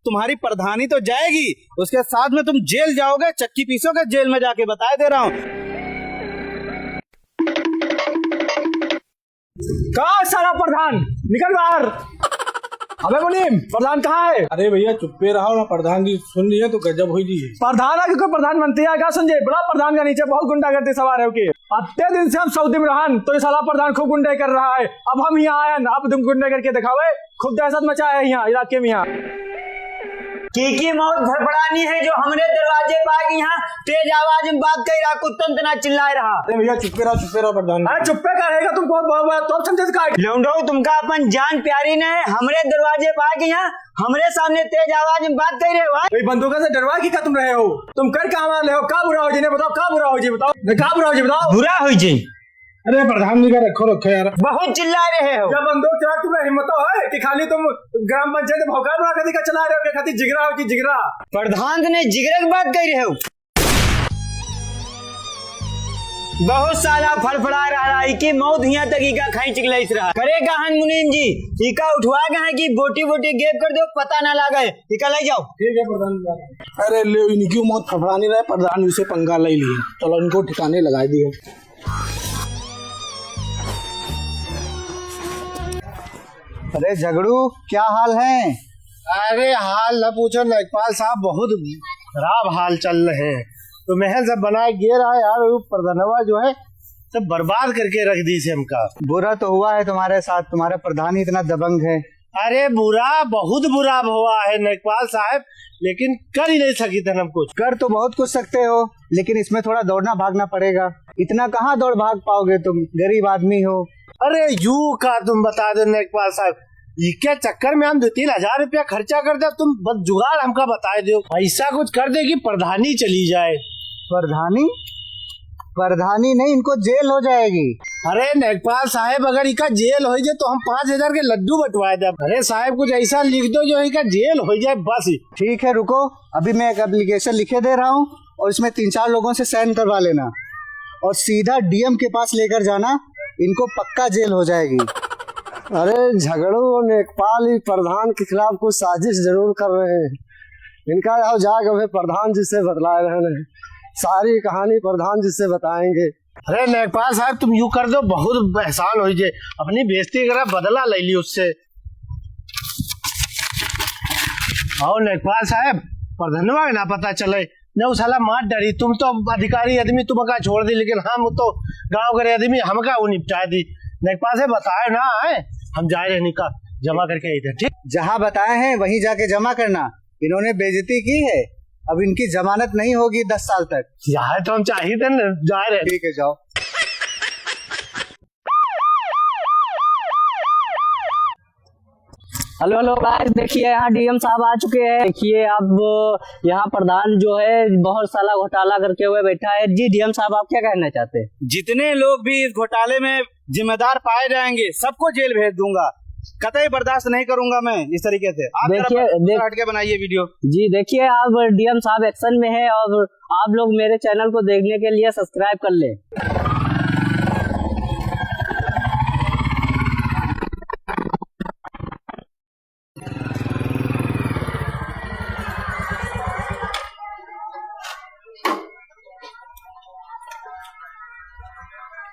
तुम्हारी प्रधानी तो जाएगी, उसके साथ में तुम जेल जाओगे, चक्की पीसोगे जेल में जाके, बताए दे रहा हूँ। कहाँ सारा प्रधान, निकल बाहर। अबे मुनीम, प्रधान कहाँ है? अरे भैया चुप्पे रहो ना, प्रधान जी सुन लिए तो गजब हुई जी। प्रधान आगे कोई प्रधानमंत्री आएगा संजय, बड़ा प्रधान का नीचे बहुत गुंडागर्दी सवार है कि अत्ते दिन से हम सऊदी में रहन तो ये साला प्रधान खूब गुंडे कर रहा है। अब हम यहाँ आए, अब तुम गुंडे करके दिखावे, खूब दहशत मचाया है यहाँ इलाके में। यहाँ की मौत फड़फड़ानी है जो हमरे दरवाजे पर यहाँ तेज आवाज में बात कर रहा, कुत्तन तना चिल्ला रहा। अरे भैया चुप्पे रहो प्रधान। अरे चुप्पे का रहेगा तुम, तो समझे लौंडो तुमका अपन जान प्यारी ने हमरे दरवाजे पर यहाँ हमरे सामने तेज आवाज में बात कर रहे हो। बंदूकों से डरवा की क्या तुम रहे हो? तुम कर क्या रहे हो? क्या बुरा हो जी, बताओ क्या बुरा हो जी, बताओ क्या बुरा हो जी, बताओ बुरा हो जी। अरे प्रधान जी का रखो यार, बहुत चिल्ला रहे हो। जब बंदूक चला तुम्हें हिम्मत है कि खाली तुम ग्राम पंचायत भौकाल बना कर चला रहे हो कि खाती जिगरा हो कि जिगरा? प्रधान ने जिगरा की बात कर रहे हो। बहुत सारा फड़फड़ा रहा है कि मौत यहाँ तक इका खाई चिकलाइस रहा करेगा हन मुनीम जी, इका उठवा गए हैं कि बोटी बोटी गेप कर दो, पता ना लगे, इका ले जाओ। ठीक है प्रधान जी। अरे ले इनकी मौत फड़फड़ानी रहे, प्रधान जी से पंगा ले लिए, चलो इनको ठिकाने लगा दिए। अरे झगड़ू, क्या हाल है? अरे हाल न पूछो लेखपाल साहब, बहुत खराब हाल चल रहे हैं। तो महल सब बनाए गिर रहा है यार, प्रधानवा जो है सब बर्बाद करके रख दी से हमका। बुरा तो हुआ है तुम्हारे साथ, तुम्हारा प्रधान ही इतना दबंग है। अरे बुरा, बहुत बुरा हुआ है लेखपाल साहब, लेकिन कर ही नहीं सकी थे हम कुछ। कर तो बहुत कुछ सकते हो, लेकिन इसमें थोड़ा दौड़ना भागना पड़ेगा। इतना कहाँ दौड़ भाग पाओगे, तुम गरीब आदमी हो। अरे यू का तुम बता दो लेखपाल साहब, इसके चक्कर में हम 2-3 हजार रुपया खर्चा कर दे, तुम बस जुगाड़ हमका बता दो, ऐसा कुछ कर दे कि प्रधानी चली जाए। प्रधानी नहीं, इनको जेल हो जाएगी। अरे लेखपाल साहब, अगर इका जेल हो जाए तो हम 5,000 के लड्डू बंटवाए दे। अरे साहब कुछ ऐसा लिख दो जो इका जेल हो जाए बस। ठीक है रुको, अभी मैं एक एप्लीकेशन लिखे दे रहा हूँ और इसमें 3-4 लोगों से साइन करवा लेना और सीधा डीएम के पास लेकर जाना, इनको पक्का जेल हो जाएगी। अरे झगड़ू और लेखपाल ही प्रधान के खिलाफ कुछ साजिश जरूर कर रहे हैं। इनका यहाँ जाकर प्रधान जी से बतलाए रहे हैं, सारी कहानी प्रधान जी से बताएंगे। अरे लेखपाल साहब तुम यूँ कर दो, बहुत एहसान हो जाए, अपनी बेइज्जती करा बदला ले ली उससे। और लेखपाल साहब प्रधानवा ना पता चले न उस साला मार डरी, तुम तो अधिकारी आदमी तुमका छोड़ दी, लेकिन हम तो गाँव के आदमी हमका वो निपटा दी। लेखपाल से बताए ना है, हम जाए रहने का जमा करके इधर। ठीक, जहाँ बताए हैं वहीं जाके जमा करना। इन्होंने बेइज्जती की है, अब इनकी जमानत नहीं होगी 10 साल तक। जाए तो हम चाहिए थे ना, जा रहे। ठीक है जाओ। हेलो हेलो गाइस, देखिए यहाँ डीएम साहब आ चुके हैं। देखिए अब यहाँ प्रधान जो है बहुत सारा घोटाला करके हुए बैठा है। जी डीएम साहब, आप क्या कहना चाहते हैं? जितने लोग भी इस घोटाले में जिम्मेदार पाए जाएंगे सबको जेल भेज दूंगा, कतई बर्दाश्त नहीं करूंगा मैं इस तरीके से। आप देखिए हट के बनाइए वीडियो। जी देखिए, अब डीएम साहब एक्शन में है और आप लोग मेरे चैनल को देखने के लिए सब्सक्राइब कर ले।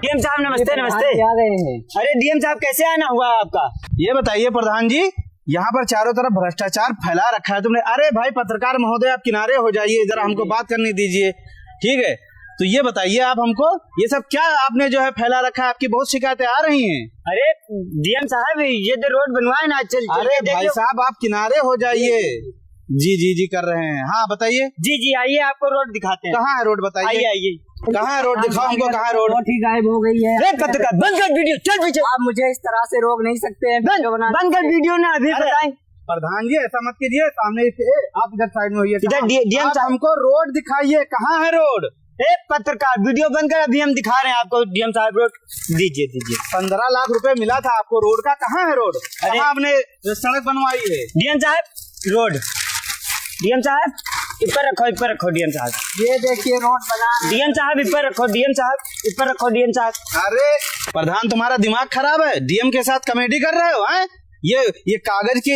डीएम साहब नमस्ते। नमस्ते। आ गए हैं। अरे डीएम साहब कैसे आना हुआ आपका? ये बताइए प्रधान जी, यहाँ पर चारों तरफ भ्रष्टाचार फैला रखा है तुमने। अरे भाई पत्रकार महोदय, आप किनारे हो जाइए, जरा हमको बात करने दीजिए। ठीक है, तो ये बताइए आप हमको, ये सब क्या आपने जो है फैला रखा है? आपकी बहुत शिकायतें आ रही हैं। अरे डीएम साहब ये तो रोड बनवाए ना, चल अरे भाई साहब आप किनारे हो जाइए। जी कर रहे हैं। हाँ बताइए। जी आइए, आपको रोड दिखाते हैं। कहाँ है रोड बताइए? आइए। कहाँ है रोड, दिखाओ हमको कहाँ है रोड। ठीक गायब हो गई है। पत्रकार बंद कर वीडियो, चल पीछे। आप मुझे इस तरह से रोक नहीं सकते हैं। बंद कर वीडियो ना, अभी बताएं। प्रधान जी ऐसा मत कीजिए, सामने से आप इधर साइड में होइए। इधर डीएम साहब हमको रोड दिखाइए, कहाँ है रोड? पत्रकार वीडियो बंद कर, अभी हम दिखा रहे हैं आपको। डीएम साहब रोड दीजिए। 15 लाख रुपए मिला था आपको रोड का, कहाँ है रोड? अरे आपने सड़क बनवाई है? डीएम साहब रोड, डीएम साहब ऊपर रखो डीएम साहब। ये देखिए रोड बना। डीएम साहब ऊपर रखो, डीएम साहब ऊपर रखो, डीएम साहब। अरे प्रधान तुम्हारा दिमाग खराब है, डीएम के साथ कॉमेडी कर रहे हो हैं? ये कागज की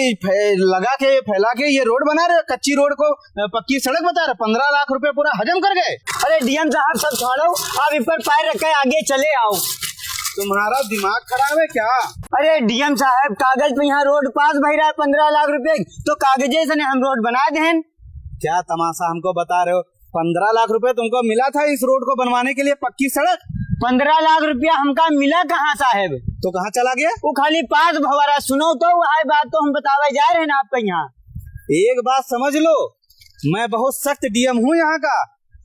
लगा के फैला के ये रोड बना रहे, कच्ची रोड को पक्की सड़क बता रहे। 15 लाख रुपए पूरा हजम कर गए। अरे डीएम साहब सब छोड़ो, आप ऊपर पैर रख के आगे चले आओ। तुम्हारा दिमाग खराब है क्या? अरे डीएम साहब कागज पे यहाँ रोड पास भर रहा है 15 लाख रुपए, तो कागजे से हम रोड बना दें। क्या तमाशा हमको बता रहे हो? 15 लाख रुपए तुमको मिला था इस रोड को बनवाने के लिए, पक्की सड़क। 15 लाख रुपया हमका मिला कहाँ साहब? तो कहाँ चला गया? वो खाली पास भवरा। सुनो तो वह बात तो हम बतावे जा रहे हैं ना आपका यहाँ। एक बात समझ लो, मैं बहुत सख्त डीएम हूँ यहाँ का।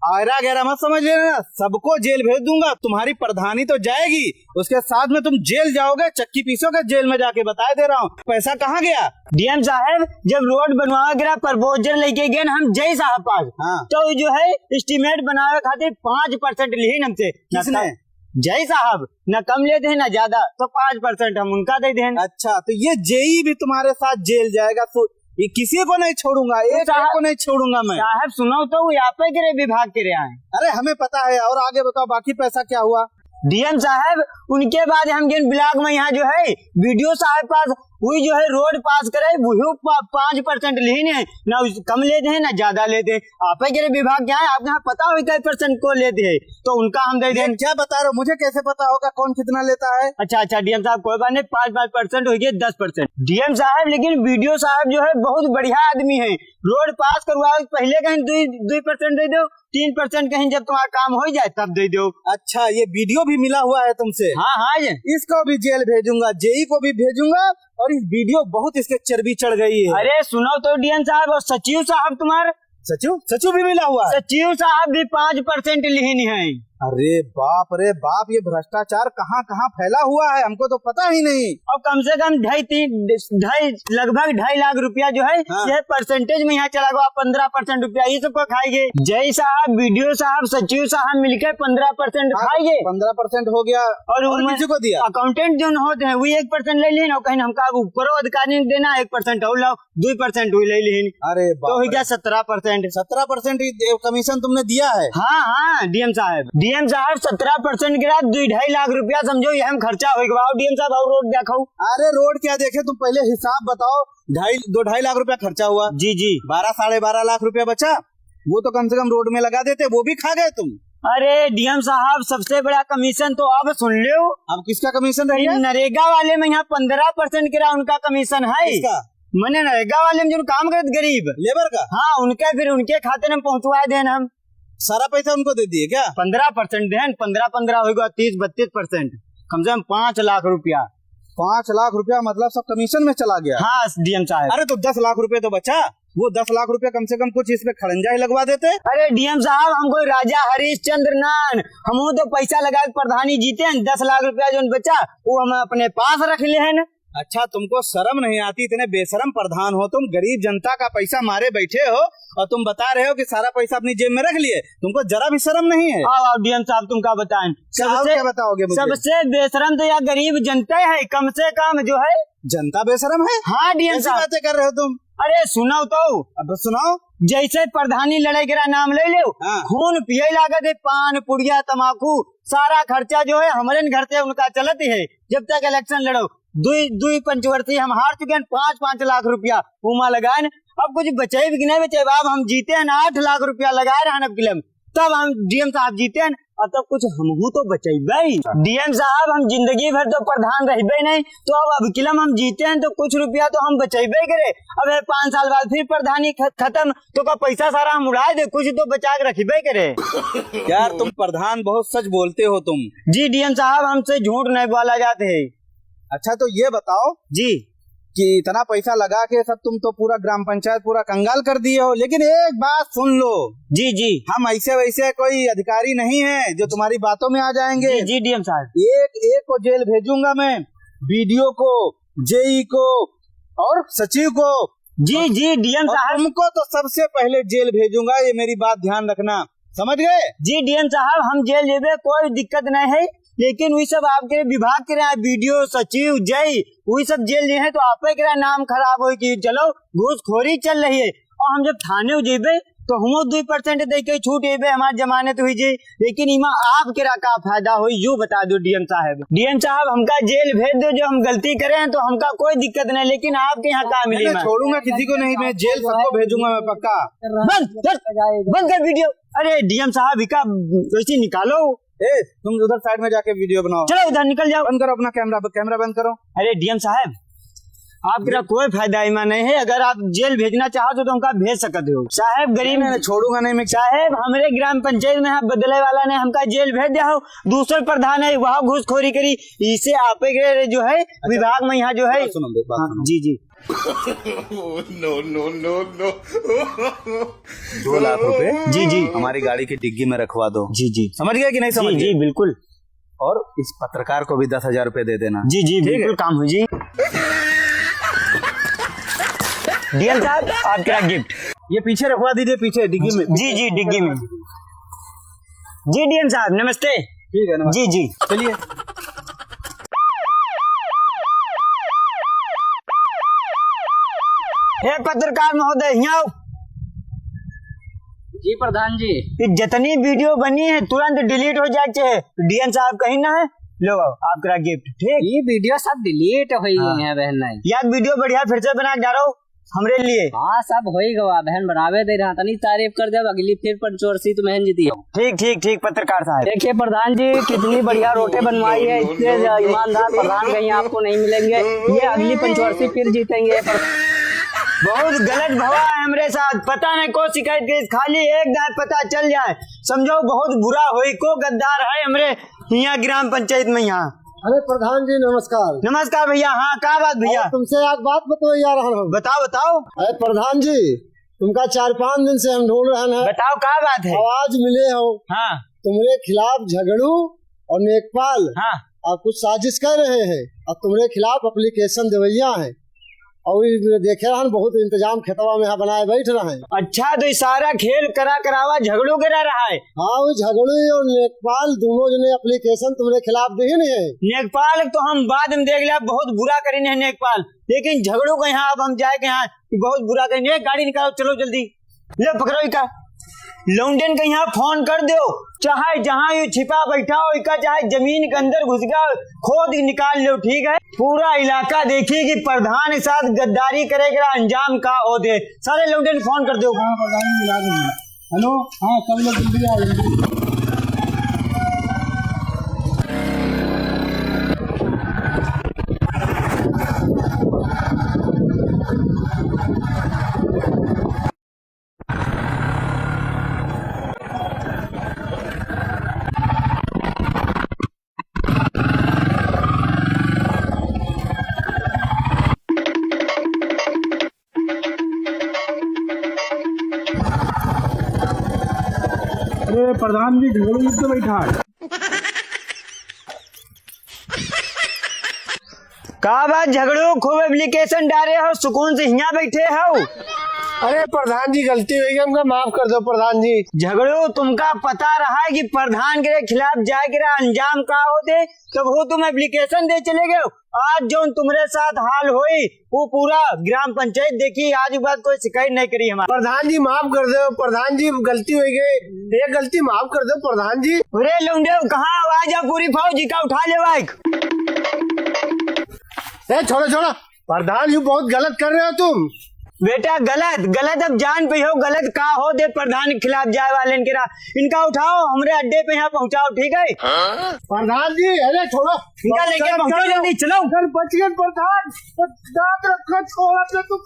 आयरा गहरा मत समझ लेना, सबको जेल भेज दूंगा। तुम्हारी प्रधानी तो जाएगी, उसके साथ में तुम जेल जाओगे, चक्की पीसोगे जेल में जाके। बता दे रहा हूँ। पैसा कहाँ गया? डीएम साहब जब रोड बनवा गिरा प्रपोजल लेके गए हम जय साहब पास, हाँ। तो जो है एस्टीमेट बनावे खातिर 5% ली हमसे। किसने? जय साहब न कम लेते हैं न ज्यादा, तो 5% हम उनका दे दें। अच्छा, तो ये जेई भी तुम्हारे साथ जेल जाएगा? तो ये किसी को नहीं छोड़ूंगा, एक को नहीं छोड़ूंगा मैं। साहब सुनो तो वो यहाँ पे गिरे विभाग के रहे हैं। अरे हमें पता है, और आगे बताओ बाकी पैसा क्या हुआ? डीएम साहब उनके बाद हम जिन ब्लॉक में यहाँ जो है वीडियो साहब पास वही जो है रोड पास करे वही 5% लेने हैं, न कम लेते हैं न ज्यादा लेते हैं। आप के विभाग क्या है, आपके यहाँ पता हो 1% को लेते हैं, तो उनका हम दे दें। क्या बता रहे हो? मुझे कैसे पता होगा कौन कितना लेता है? अच्छा डीएम साहब कोई बात नहीं, 5% हो गया 10%। डीएम साहब लेकिन वीडियो साहब जो है बहुत बढ़िया आदमी है। रोड पास करवाओ पहले कहीं 2% दे दो, 3% कहीं जब तुम्हारा काम हो जाए तब दे दो। अच्छा, ये वीडियो भी मिला हुआ है तुमसे? हाँ इसको भी जेल भेजूंगा, जेई को भी भेजूंगा। और इस वीडियो बहुत इसके चर्बी चढ़ गई है। अरे सुनो तो डीएम साहब, और सचिव साहब तुम्हारे सचिव भी मिला हुआ है? सचिव साहब भी 5% लेनी है। अरे बाप रे बाप, ये भ्रष्टाचार कहाँ कहाँ फैला हुआ है, हमको तो पता ही नहीं। और कम से कम लगभग 2.5 लाख रुपया जो है हाँ। ये परसेंटेज में यहाँ चला गया। 15% रुपया ये सबको खाएंगे। जय साहब, वीडियो साहब, सचिव साहब मिलकर 15% खाएंगे। 15% हो गया। और किसी को दिया? अकाउंटेंट जो होते हैं वही 1% ले लेना, कहीं हमका ऊपर अधिकारी देना 1% और लाओ 2% हुई ले लेन। अरे तो हो गया 17%। 17% कमीशन तुमने दिया है? हाँ डीएम साहब 17% गिरा 2.5 लाख रुपया समझो ये हम खर्चा हो गया। डीएम साहब और रोड देखो। अरे रोड क्या देखे, तुम पहले हिसाब बताओ। 2.5 लाख रुपया खर्चा हुआ। जी 12 साढ़े 12 लाख रुपया बचा, वो तो कम से कम रोड में लगा देते, वो भी खा गए तुम। अरे डीएम साहब सबसे बड़ा कमीशन तो अब सुन लो। अब किसका कमीशन रही है? नरेगा वाले में यहाँ 15% गिरा उनका कमीशन है। किसका? मैंने नरेगा वाले में जो काम करते गरीब लेबर का? हाँ उनके फिर उनके खाते में पहुँचवा देना हम। सारा पैसा उनको दे दिए क्या? 15% दें, 15 होगा 30-32%, कम से कम 5 लाख रुपया। 5 लाख रुपया मतलब सब कमीशन में चला गया? हाँ डीएम साहब। अरे तो 10 लाख रुपए तो बचा, वो 10 लाख रुपए कम से कम कुछ इसमें खड़ंजा ही लगवा देते। अरे डीएम साहब हमको राजा हरिश्चंद्र नान, हम तो पैसा लगा के प्रधानी जीते हैं। 10 लाख रुपया जो बचा वो हम अपने पास रख ले हैं। अच्छा, तुमको शर्म नहीं आती? इतने बेशरम प्रधान हो तुम, गरीब जनता का पैसा मारे बैठे हो और तुम बता रहे हो कि सारा पैसा अपनी जेब में रख लिए। तुमको जरा भी शर्म नहीं है? आओ डीएम साहब तुम क्या बताएं? क्या बताओगे मुझे? सबसे बेशरम तो या गरीब जनता है, कम से कम जो है जनता बेशरम है। हाँ डीएम साहब बातें कर रहे हो तुम। अरे सुनाओ तो। अब सुनाओ। जैसे प्रधानी लड़ाई गिरा नाम ले लो, हाँ। खून पिए लागत है, पान पुड़िया तमाकू सारा खर्चा जो है हमारे घर से उनका चलती है। जब तक इलेक्शन लड़ो दुई पंचवर्षी हम हार चुके हैं 5-5 लाख रुपया उमा लगाए। अब कुछ बचे भी नहीं बचे, अब हम जीते हैं 8 लाख रुपया लगाए रहे अब किलम, तब हम डीएम साहब जीते हैं और तब कुछ हमहू तो बचे भाई। डीएम साहब हम जिंदगी भर तो प्रधान रहे नहीं, तो अब किलम हम जीते हैं तो कुछ रुपया तो हम बचेबे करे। अब 5 साल बाद फिर प्रधानी खत्म तो का पैसा सारा हम उड़ा दे, कुछ तो बचा के रखबे करे। यार तुम प्रधान बहुत सच बोलते हो तुम। जी डीएम साहब हमसे झूठ नहीं बोला जाते है। अच्छा तो ये बताओ जी कि इतना पैसा लगा के सब तुम तो पूरा ग्राम पंचायत पूरा कंगाल कर दिए हो, लेकिन एक बात सुन लो। जी हम ऐसे वैसे कोई अधिकारी नहीं है जो तुम्हारी बातों में आ जाएंगे। जी डीएम साहब एक को जेल भेजूंगा मैं, बीडीओ को, जेई को और सचिव को। जी डीएम साहब तुमको तो सबसे पहले जेल भेजूंगा, ये मेरी बात ध्यान रखना, समझ गए? जी डीएम साहब हम जेल जेबे कोई दिक्कत नहीं है, लेकिन वही सब आपके विभाग के रहे वीडियो सचिव जय वही सब जेल है, तो आप के नाम खराब हो कि चलो घूसखोरी चल रही है। और हम जब थाने जेबे तो हम 2% दे के छूट एबे हमारे जमानत हुई जी, लेकिन इमा आप केरा का फायदा हुई यू बता दो डीएम साहब। डीएम साहब हमका जेल भेज दो, जो हम गलती करें तो हमका कोई दिक्कत नहीं, लेकिन आपके यहाँ का मिली? मैं छोड़ूंगा किसी को नहीं, मैं जेल सबको भेजूंगा मैं पक्का। बंद कर वीडियो। अरे डीएम साहब इका वैसे निकालो। तुम उधर साइड में जाके वीडियो बनाओ। चलो उधर निकल जाओ। बंद करो अपना कैमरा बंद करो। अरे डीएम साहब आपका कोई फायदा इमा नहीं है, अगर आप जेल भेजना चाहो तो हमका भेज सकते हो। साहब गरीब मैं छोड़ूंगा नहीं मैं। साहब हमारे ग्राम पंचायत में बदले वाला ने हमका जेल भेज दिया हो, दूसरे प्रधान है वहाँ घूसखोरी करी, इसे आप जो है विभाग में यहाँ जो है। सुनो जी जी 2 लाख रुपए जी जी हमारी गाड़ी की डिग्गी में रखवा दो। जी जी समझ गए कि नहीं समझ जी गए? बिल्कुल। और इस पत्रकार को भी 10,000 रुपए दे देना। जी जी बिल्कुल काम हो जी। डीएम साहब आपका गिफ्ट ये पीछे रखवा दीजिए, पीछे डिग्गी में। जी जी डिग्गी में। जी डीएम साहब नमस्ते। ठीक है जी जी चलिए। हे पत्रकार महोदय यहाँ जी प्रधान जी। कि जितनी वीडियो बनी है तुरंत डिलीट हो जाए चाहे डीएम साहब कहीं ना है, लो आपका गिफ्ट। ठीक ये वीडियो सब डिलीट हो गई है बहन नहीं। यार वीडियो बढ़िया फिर से बना के जा रहा हूँ हमरे लिए। हाँ सब हो ही गवा बहन, बनावे दे रहा तनी तारीफ कर दे, अगली फिर पंचवर्षी तो बहन जीती हो। ठीक ठीक ठीक पत्रकार साहब। देखिए प्रधान जी कितनी बढ़िया रोटे बनवाई है, इतने ईमानदार प्रधान कहीं आपको नहीं मिलेंगे, ये अगली पंचवर्षी फिर जीतेंगे। बहुत गलत भवा है हमरे साथ, पता नहीं को शिकायत की, खाली एक दांत पता चल जाए समझो बहुत बुरा होई। को गद्दार है हमरे यहाँ ग्राम पंचायत में। यहाँ अरे प्रधान जी नमस्कार। नमस्कार भैया। हाँ क्या बात भैया? तुमसे एक बात बताओ यार। हम बताओ बताओ। अरे प्रधान जी तुमका 4-5 दिन से हम ढूंढ रहे हैं। बताओ क्या बात है? आवाज मिले हो हाँ तुम्हारे खिलाफ झगड़ू और नेकपाल हाँ और कुछ साजिश कर रहे हैं और तुम्हारे खिलाफ एप्लीकेशन देवैया है और देखे रहन बहुत इंतजाम खेतवा में यहाँ बनाए बैठ रहे हैं। अच्छा तो सारा खेल करावा झगड़ू करा रहा है? हाँ वो झगड़ू और नेकपाल दोनों जने एप्लीकेशन तुम्हारे खिलाफ दे नहीं है। नेकपाल तो हम बाद में देख लिया, बहुत बुरा करें है नेकपाल, लेकिन झगड़ू को यहाँ अब हम जाए के यहाँ बहुत बुरा करेंगे। गाड़ी निकालो चलो जल्दी, ले पकड़ो इका लौंडन के यहाँ फोन कर दो, चाहे जहाँ ये छिपा बैठा हो इका, चाहे जमीन के अंदर घुस गया खोद निकाल लो। ठीक है पूरा इलाका देखिए कि प्रधान के साथ गद्दारी करेगा, अंजाम का हो दे। सारे लौंडन फोन कर दो। हेलो हाँ सब लोग जल्दी आओ। अरे प्रधान जी झगड़ू युद्ध तो बैठा है। का बात झगड़ू खूब एप्लीकेशन डाले हो, सुकून से यहाँ बैठे हो? अरे प्रधान जी गलती हो गई हमका माफ कर दो प्रधान जी। झगड़ू तुमका पता रहा है कि प्रधान के खिलाफ जाए के अंजाम का होते तो वो तुम एप्लीकेशन दे चले गए। आज जो तुम्हारे साथ हाल हुई वो पूरा ग्राम पंचायत देखी, आज बात कोई शिकायत नहीं करी हमारे। प्रधान जी माफ कर दो प्रधान जी, गलती हो गई, ये गलती माफ कर दो प्रधान जी। अरे लौंडे कहाँ आवाज है, पूरी फौज का उठा ले बाइक। छोड़ो छोड़ो प्रधान जी बहुत गलत कर रहे हो तुम। बेटा गलत गलत अब जान पे हो गलत का हो दे प्रधान के खिलाफ जाए वाले इनका उठाओ हमरे अड्डे पे यहाँ पहुँचाओ। ठीक है प्रधान जी अरे छोड़ो इनका लेके पहुँचो जल्दी चलो। बच गए प्रधान, दांत रखो छोड़ो तुम।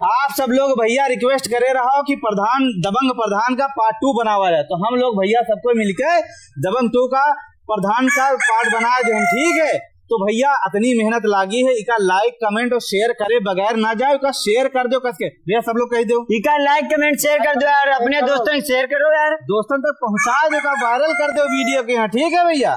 आप सब लोग भैया रिक्वेस्ट करे रहा कि प्रधान दबंग प्रधान का पार्ट 2 बना हुआ है, तो हम लोग भैया सबको मिलकर दबंग 2 का प्रधान का पार्ट बनाए जो हम। ठीक है तो भैया इतनी मेहनत लागी है, इका लाइक कमेंट और शेयर करे बगैर ना जाओ, इका शेयर कर दो कसके भैया सब लोग कह दो, इका लाइक कमेंट शेयर कर दो यार, अपने दोस्तों शेयर करो यार, दोस्तों तक पहुँचा दो, वायरल कर दो वीडियो के यहाँ। ठीक है भैया।